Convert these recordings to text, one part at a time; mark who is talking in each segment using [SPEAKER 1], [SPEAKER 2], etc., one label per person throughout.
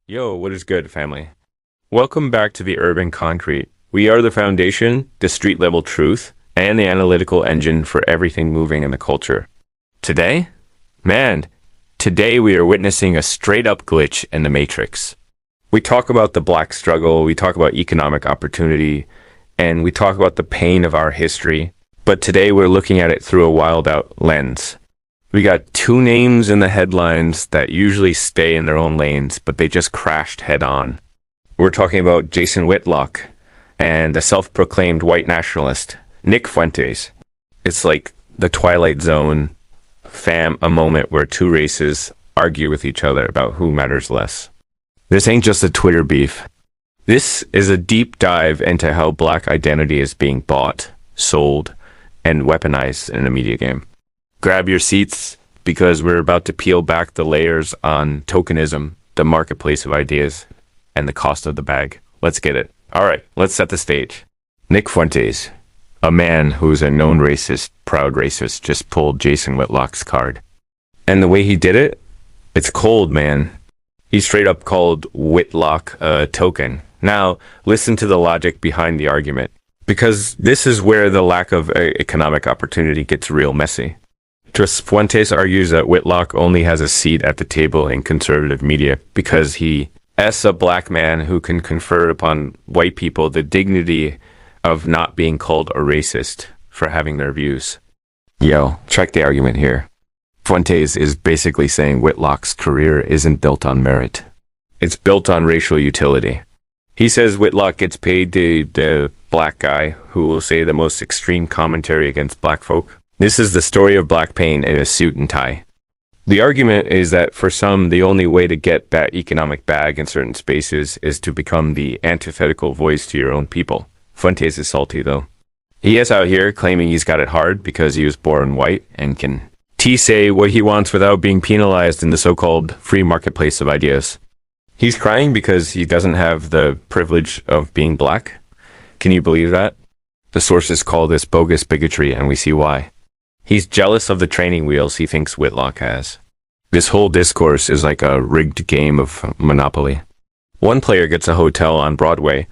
[SPEAKER 1] Yo, what is good, family? Welcome back to the Urban Concrete. We are the foundation, the street level truth, and the analytical engine for everything moving in the culture. Today? Man, today we are witnessing a straight up glitch in the matrix. We talk about the black struggle, we talk about economic opportunity, and we talk about the pain of our history. But today we're looking at it through a wild out lens. We got two names in the headlines that usually stay in their own lanes, but they just crashed head on. We're talking about Jason Whitlock and the self-proclaimed white nationalist, Nick Fuentes. It's like the Twilight Zone, a moment where two races argue with each other about who matters less. This ain't just a Twitter beef. This is a deep dive into how black identity is being bought, sold, and weaponized in a media game. Grab your seats because we're about to peel back the layers on tokenism, the marketplace of ideas, and the cost of the bag. Let's get it. All right, let's set the stage. Nick Fuentes, a man who's a known racist, proud racist, just pulled Jason Whitlock's card. And the way he did it, it's cold, man. He straight up called Whitlock a token. Now, listen to the logic behind the argument, because this is where the lack of economic opportunity gets real messy. Fuentes argues that Whitlock only has a seat at the table in conservative media because he is a black man who can confer upon white people the dignity of not being called a racist for having their views. Yo, check the argument here. Fuentes is basically saying Whitlock's career isn't built on merit. It's built on racial utility. He says Whitlock gets paid the black guy who will say the most extreme commentary against black folk. This is the story of black pain in a suit and tie. The argument is that for some, the only way to get that economic bag in certain spaces is to become the antithetical voice to your own people. Fuentes is salty, though. He is out here claiming he's got it hard because he was born white and can say what he wants without being penalized in the so-called free marketplace of ideas. He's crying because he doesn't have the privilege of being black. Can you believe that? The sources call this bogus bigotry, and we see why. He's jealous of the training wheels he thinks Whitlock has. This whole discourse is like a rigged game of Monopoly. One player gets a hotel on Broadway,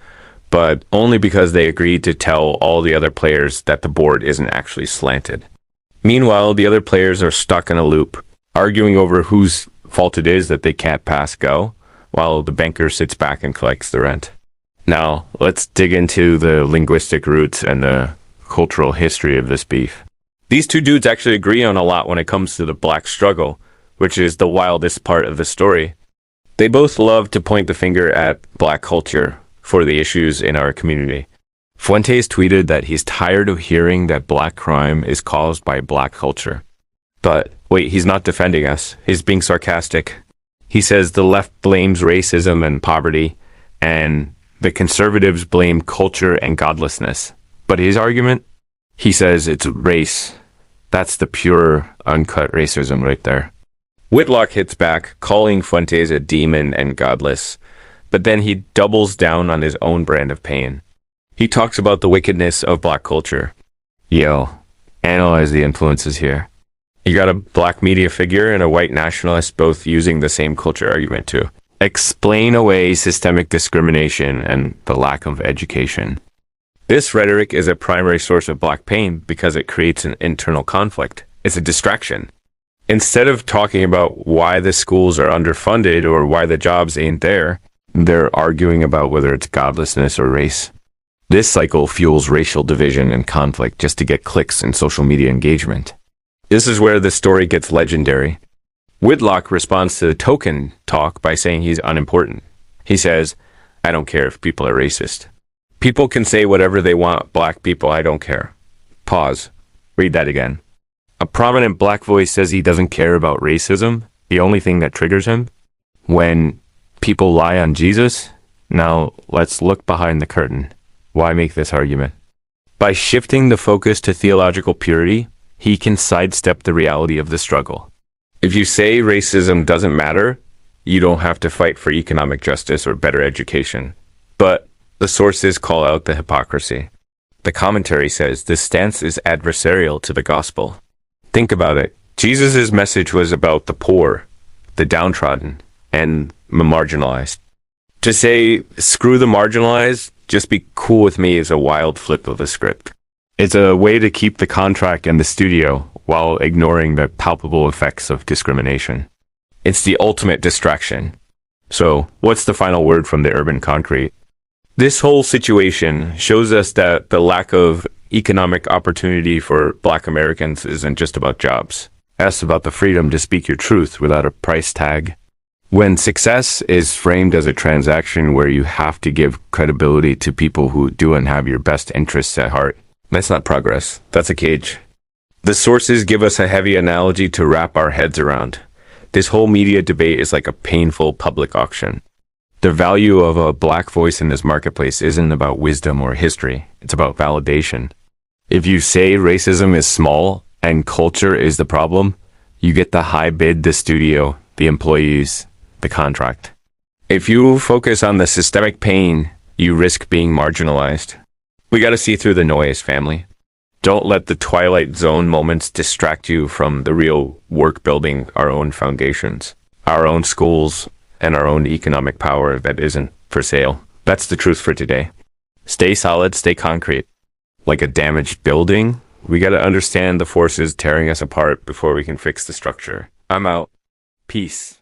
[SPEAKER 1] but only because they agreed to tell all the other players that the board isn't actually slanted. Meanwhile, the other players are stuck in a loop, arguing over whose fault it is that they can't pass go, while the banker sits back and collects the rent. Now, let's dig into the linguistic roots and the cultural history of this beef. These two dudes actually agree on a lot when it comes to the black struggle, which is the wildest part of the story. They both love to point the finger at black culture for the issues in our community. Fuentes tweeted that he's tired of hearing that black crime is caused by black culture. But wait, he's not defending us. He's being sarcastic. He says the left blames racism and poverty, and the conservatives blame culture and godlessness. But his argument? He says it's race. That's the pure, uncut racism right there. Whitlock hits back, calling Fuentes a demon and godless, but then he doubles down on his own brand of pain. He talks about the wickedness of black culture. Yo, analyze the influences here. You got a black media figure and a white nationalist both using the same culture argument to explain away systemic discrimination and the lack of education. This rhetoric is a primary source of black pain because it creates an internal conflict. It's a distraction. Instead of talking about why the schools are underfunded or why the jobs ain't there, they're arguing about whether it's godlessness or race. This cycle fuels racial division and conflict just to get clicks and social media engagement. This is where the story gets legendary. Whitlock responds to the token talk by saying he's unimportant. He says, "I don't care if people are racist. People can say whatever they want, black people, I don't care." Pause. Read that again. A prominent black voice says he doesn't care about racism, the only thing that triggers him. When people lie on Jesus? Now, let's look behind the curtain. Why make this argument? By shifting the focus to theological purity, he can sidestep the reality of the struggle. If you say racism doesn't matter, you don't have to fight for economic justice or better education. But the sources call out the hypocrisy. The commentary says this stance is adversarial to the gospel. Think about it. Jesus' message was about the poor, the downtrodden, and marginalized. To say, screw the marginalized, just be cool with me is a wild flip of the script. It's a way to keep the contract and the studio while ignoring the palpable effects of discrimination. It's the ultimate distraction. So, what's the final word from the urban concrete? This whole situation shows us that the lack of economic opportunity for Black Americans isn't just about jobs. It's about the freedom to speak your truth without a price tag. When success is framed as a transaction where you have to give credibility to people who don't have your best interests at heart, that's not progress. That's a cage. The sources give us a heavy analogy to wrap our heads around. This whole media debate is like a painful public auction. The value of a Black voice in this marketplace isn't about wisdom or history. It's about validation. If you say racism is small and culture is the problem, you get the high bid, the studio, the employees, the contract. If you focus on the systemic pain, you risk being marginalized. We got to see through the noise, family. Don't let the Twilight Zone moments distract you from the real work building our own foundations, our own schools, and our own economic power that isn't for sale. That's the truth for today. Stay solid, stay concrete. Like a damaged building, we got to understand the forces tearing us apart before we can fix the structure. I'm out. Peace.